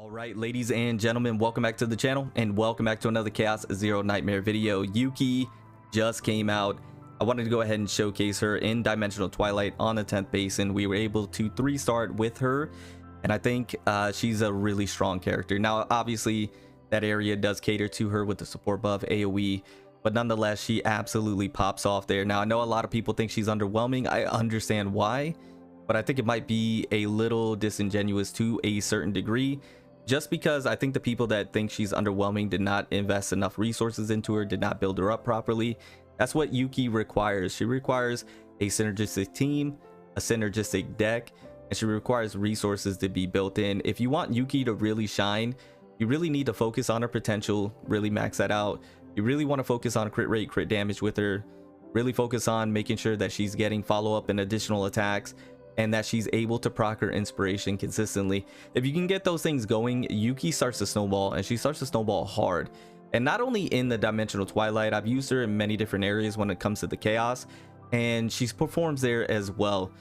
All right, ladies and gentlemen, welcome back to the channel and welcome back to another Chaos Zero Nightmare video. Yuki just came out. I wanted to go ahead and showcase her in Dimensional Twilight on the 10th basin. We were able to 3-star it with her, and I think she's a really strong character. Now, obviously, that area does cater to her with the support buff AoE, but nonetheless, she absolutely pops off there. Now, I know a lot of people think she's underwhelming. I understand why, but I think it might be a little disingenuous to a certain degree, just because I think the people that think she's underwhelming did not invest enough resources into her, did not build her up properly. That's what Yuki requires. She requires a synergistic team, a synergistic deck, and she requires resources to be built in. If you want Yuki to really shine, you really need to focus on her potential, really max that out. You really want to focus on crit rate, crit damage with her, really focus on making sure that she's getting follow-up and additional attacks, and that she's able to proc her inspiration consistently. If you can get those things going, Yuki starts to snowball, and she starts to snowball hard. And not only in the Dimensional Twilight, I've used her in many different areas when it comes to the Chaos, and she performs there as well.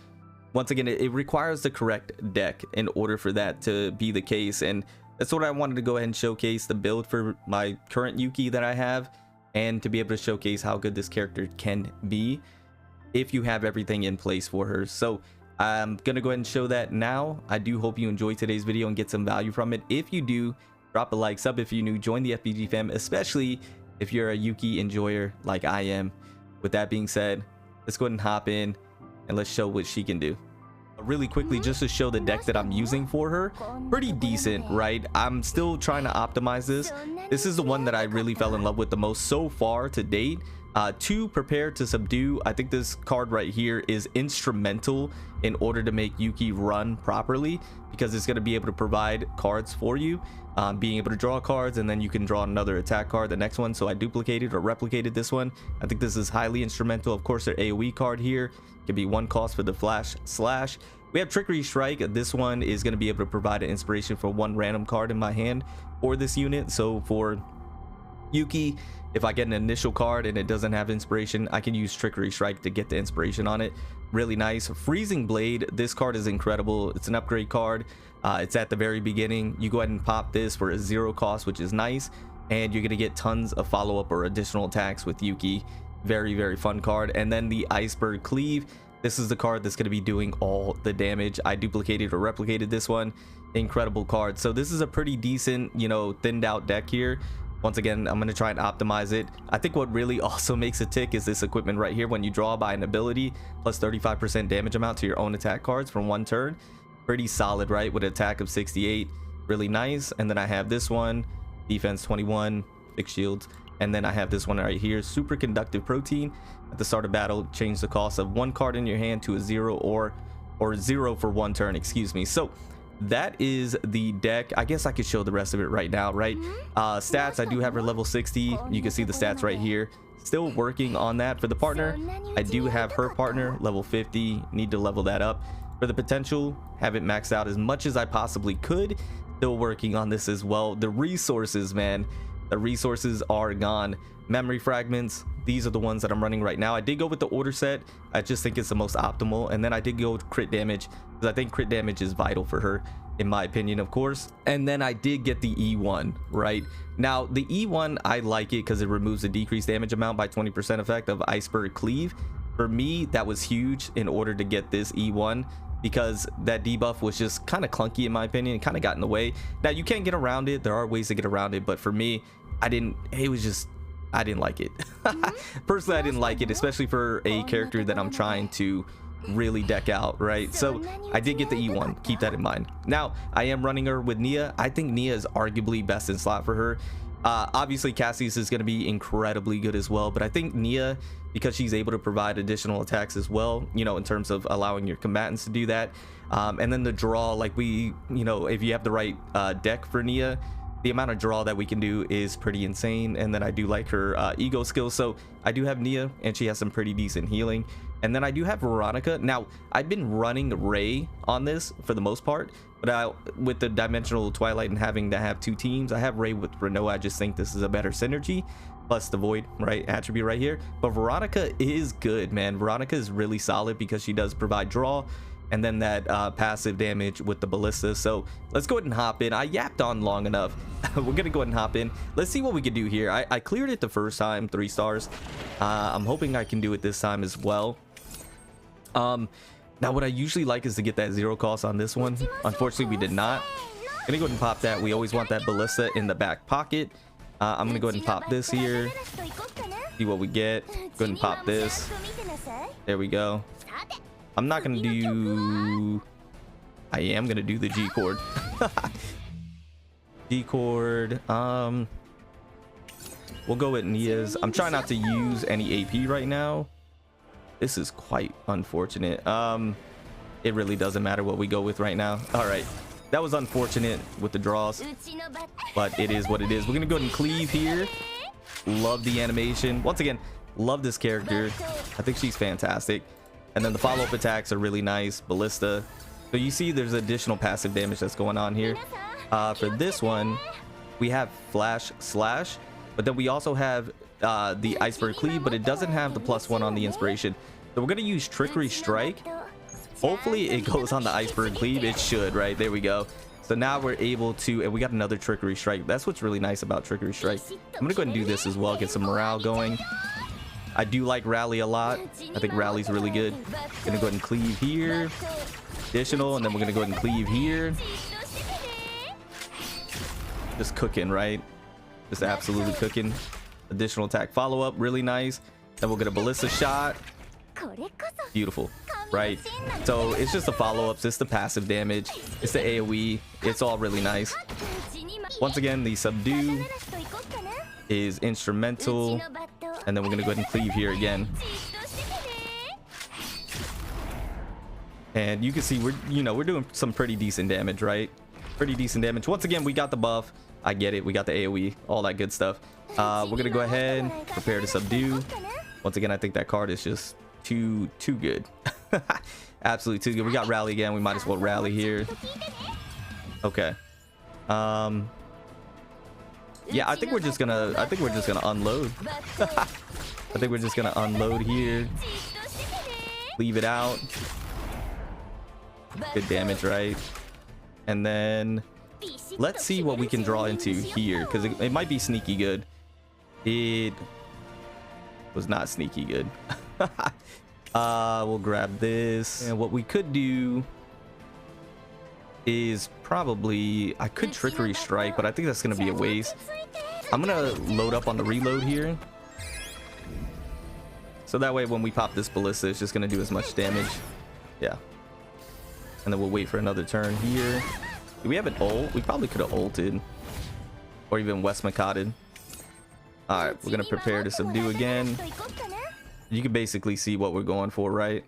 Once again, it requires the correct deck in order for that to be the case, and that's what I wanted to go ahead and showcase, the build for my current Yuki that I have, and to be able to showcase how good this character can be if you have everything in place for her. So I'm gonna go ahead and show that now. I do hope you enjoyed today's video and get some value from it. If you do, drop a like, sub if you're new, join the FBG fam, especially if you're a Yuki enjoyer like I am. With that being said, let's go ahead and hop in and let's show what she can do. Really quickly, just to show the deck that I'm using for her, pretty decent, right? I'm still trying to optimize this. This is the one that I really fell in love with the most so far to date. To Prepare to Subdue, I think this card right here is instrumental in order to make Yuki run properly, because it's going to be able to provide cards for you, being able to draw cards, and then you can draw another attack card the next one. So I duplicated or replicated this one. I think this is highly instrumental. Of course, their AoE card here can be 1 cost for the flash slash. We have Trickery Strike. This one is going to be able to provide an inspiration for 1 random card in my hand for this unit. So for Yuki, if I get an initial card and it doesn't have inspiration, I can use Trickery Strike to get the inspiration on it. Really nice. Freezing Blade, this card is incredible. It's an upgrade card. It's at the very beginning. You go ahead and pop this for a 0 cost, which is nice, and you're gonna get tons of follow-up or additional attacks with Yuki. Very, very fun card. And then the Iceberg Cleave, this is the card that's going to be doing all the damage. I duplicated or replicated this one. Incredible card. So this is a pretty decent, you know, thinned out deck here. Once again, I'm going to try and optimize it. I think what really also makes it tick is this equipment right here. When you draw by an ability, plus 35% damage amount to your own attack cards from 1 turn. Pretty solid, right? With an attack of 68. Really nice. And then I have this one, defense 21, fixed shields. And then I have this one right here, Super Conductive Protein. At the start of battle, change the cost of 1 card in your hand to a 0 or 0 for 1 turn, excuse me. So that is the deck. I guess I could show the rest of it right now, right? Stats, I do have her level 60. You can see the stats right here. Still working on that. For the partner, I do have her partner level 50. Need to level that up. For the potential, have it maxed out as much as I possibly could. Still working on this as well. The resources, man. The resources are gone. Memory fragments, these are the ones that I'm running right now. I did go with the order set. I just think it's the most optimal. And then I did go with crit damage, because I think crit damage is vital for her, in my opinion, of course. And then I did get the E1, right? Now, the E1, I like it because it removes the decreased damage amount by 20% effect of Iceberg Cleave. For me, that was huge in order to get this E1, because that debuff was just kind of clunky in my opinion. It kind of got in the way. Now, you can't get around it. There are ways to get around it, but for me, I didn't like it. Personally, I didn't like it, especially for a character that I'm trying to really deck out, right? So I did get the E1. Keep that in mind. Now, I am running her with Nia. I think Nia is arguably best in slot for her. Obviously, Cassius is going to be incredibly good as well, but I think Nia, because she's able to provide additional attacks as well, you know, in terms of allowing your combatants to do that. And then the draw, like you know, if you have the right deck for Nia, the amount of draw that we can do is pretty insane. And then I do like her ego skills. So I do have Nia, and she has some pretty decent healing. And then I do have Veronica. Now, I've been running Ray on this for the most part, but with the Dimensional Twilight and having to have 2 teams, I have Ray with Renoa. I just think this is a better synergy, plus the Void, right, attribute right here. But Veronica is good, man. Veronica is really solid because she does provide draw. and then that passive damage with the ballista. So let's go ahead and hop in. I yapped on long enough. We're gonna go ahead and hop in. Let's see what we can do here. I cleared it the first time, 3 stars. I'm hoping I can do it this time as well. Now what I usually like is to get that 0 cost on this one. Unfortunately, we did not. Gonna go ahead and pop that. We always want that ballista in the back pocket. I'm gonna go ahead and pop this here. See what we get. Go ahead and pop this. There we go. I'm not gonna do... I am gonna do the G chord. G chord. We'll go with Nia's. I'm trying not to use any AP right now. This is quite unfortunate. It really doesn't matter what we go with right now. All right, that was unfortunate with the draws, but it is what it is. We're gonna go ahead and cleave here. Love the animation. Once again, love this character. I think she's fantastic. And then the follow-up attacks are really nice. Ballista. So you see there's additional passive damage that's going on here. For this one, we have Flash Slash, but then we also have the Iceberg Cleave, but it doesn't have the +1 on the inspiration. So we're gonna use Trickery Strike. Hopefully it goes on the Iceberg Cleave. It should, right? There we go. So now we're able to, and we got another Trickery Strike. That's what's really nice about Trickery Strike. I'm gonna go ahead and do this as well, get some morale going. I do like Rally a lot. I think Rally's really good. Gonna go ahead and cleave here. Additional, and then we're gonna go ahead and cleave here. Just cooking, right? Just absolutely cooking. Additional attack follow-up, really nice. Then we'll get a ballista shot. Beautiful, right? So it's just the follow-ups, it's the passive damage, it's the AoE. It's all really nice. Once again, the subdue is instrumental, and then we're gonna go ahead and cleave here again. And you can see we're doing some pretty decent damage, right? Pretty decent damage. Once again, we got the buff. I get it. We got the AoE, all that good stuff. We're gonna go ahead, prepare to subdue. Once again, I think that card is just too good. Absolutely too good. We got Rally again. We might as well rally here. Okay. Yeah, I think we're just gonna unload. I think we're just gonna unload here. Leave it out. Good damage, right? And then let's see what we can draw into here, because it might be sneaky good. It was not sneaky good. We'll grab this, and what we could do is probably, I could Trickery Strike, but I think that's gonna be a waste. I'm gonna load up on the reload here, so that way when we pop this ballista, it's just gonna do as much damage. Yeah. And then we'll wait for another turn here. Do we have an ult? We probably could have ulted, or even Westmacotted. All right, we're gonna prepare to subdue again. You can basically see what we're going for, right?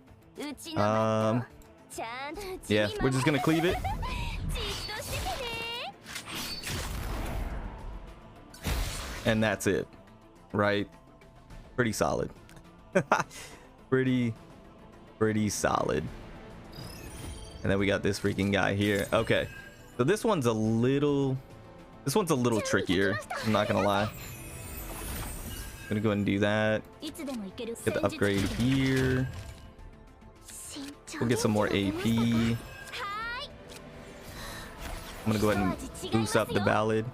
Yeah, we're just gonna cleave it. And that's it, right? Pretty solid. pretty solid. And then we got this freaking guy here. Okay, so this one's a little trickier, I'm not gonna lie. Gonna go ahead and do that. Get the upgrade here. We'll get some more AP. I'm gonna go ahead and boost up the ballad.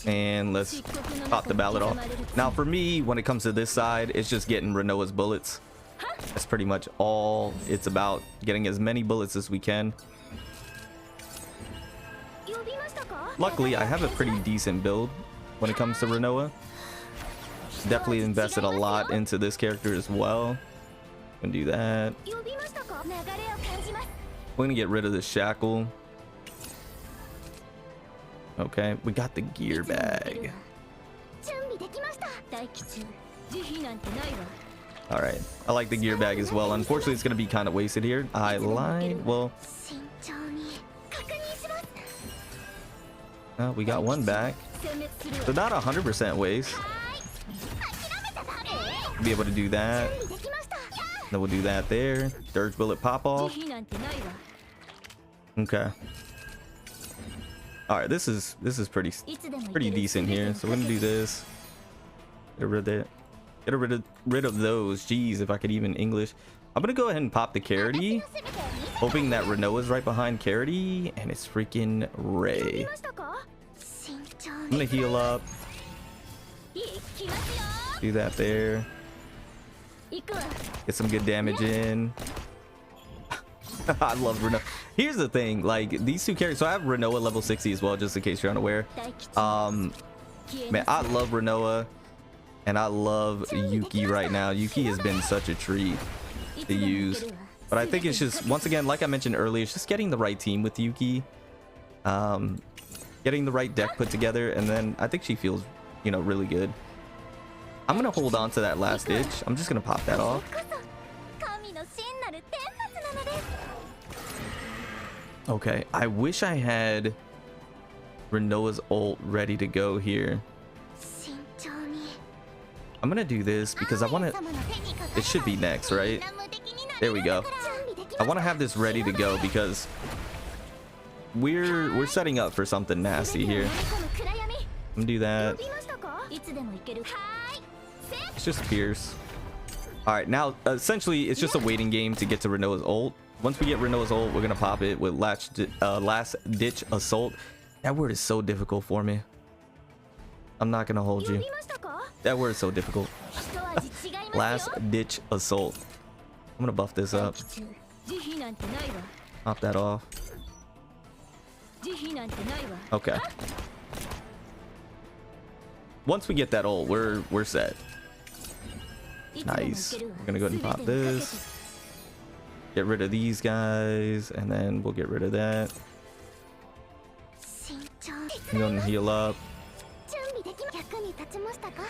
And let's pop the ballad off. Now for me, when it comes to this side, it's just getting Renoa's bullets. That's pretty much all it's about. Getting as many bullets as we can. Luckily, I have a pretty decent build when it comes to Renoa. Definitely invested a lot into this character as well. Gonna do that. We're gonna get rid of the shackle. Okay, we got the gear bag. All right, I like the gear bag as well. Unfortunately, it's gonna be kind of wasted here. I lied. Well, we got one back, so not 100% waste. Be able to do that. Then we'll do that there. Dirge bullet pop off. Okay. All right, this is pretty decent here. So we're gonna do this. Get rid of those. Jeez, if I could even English. I'm gonna go ahead and pop the Carity, hoping that Renoa is right behind Carity, and it's freaking Ray. I'm gonna heal up. Do that there. Get some good damage in. I love Renoa. Here's the thing, like these two characters. So I have Renoa level 60 as well, just in case you're unaware. Man, I love Renoa, and I love Yuki right now. Yuki has been such a treat to use, but I think it's just, once again, like I mentioned earlier, it's just getting the right team with Yuki, getting the right deck put together, and then I think she feels, you know, really good. I'm gonna hold on to that last ditch. I'm just gonna pop that off. Okay, I wish I had Renoa's ult ready to go here. I'm gonna do this because I want to, it should be next, right? There we go. I want to have this ready to go because we're setting up for something nasty here. I'm gonna do that. It's just Pierce. All right, now essentially it's just a waiting game to get to Renoa's ult. Once we get Renoa's ult, we're gonna pop it with last ditch assault. That word is so difficult for me. I'm not gonna hold you. That word is so difficult. Last ditch assault. I'm gonna buff this up. Pop that off. Okay. Once we get that ult, we're set. Nice. We're gonna go ahead and pop this. Get rid of these guys, and then we'll get rid of that. I'm gonna heal up.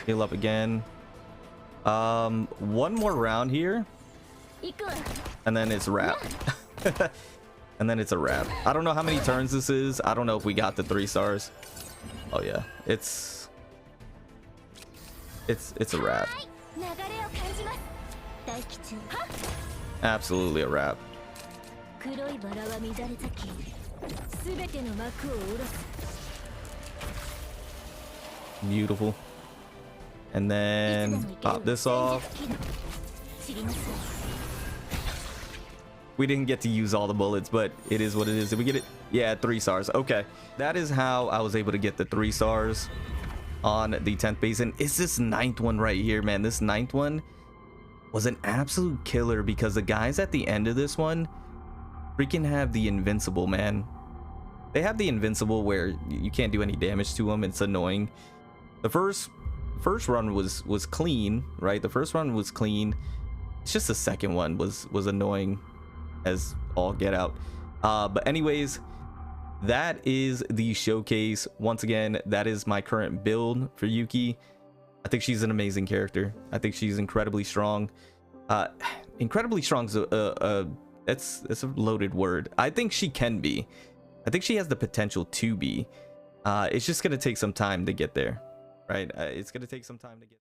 Heal up again. One more round here, and then it's wrap. And then it's a wrap. I don't know how many turns this is. I don't know if we got the 3 stars. Oh yeah, it's a wrap. Absolutely a wrap. Beautiful. And then pop this off. We didn't get to use all the bullets, but it is what it is. Did we get it? Yeah, 3 stars. Okay, that is how I was able to get the 3 stars on the 10th basin. It's this 9th one right here, man. This 9th one was an absolute killer because the guys at the end of this one freaking have the invincible, man. They have the invincible where you can't do any damage to them. It's annoying. The first run was clean, right? The first run was clean. It's just the second one was annoying as all get out. But anyways, that is the showcase. Once again, that is my current build for Yuki. I think she's an amazing character. I think she's incredibly strong. Incredibly strong is it's a loaded word. I think she can be. I think she has the potential to be. It's just gonna take some time to get there, right? It's gonna take some time to get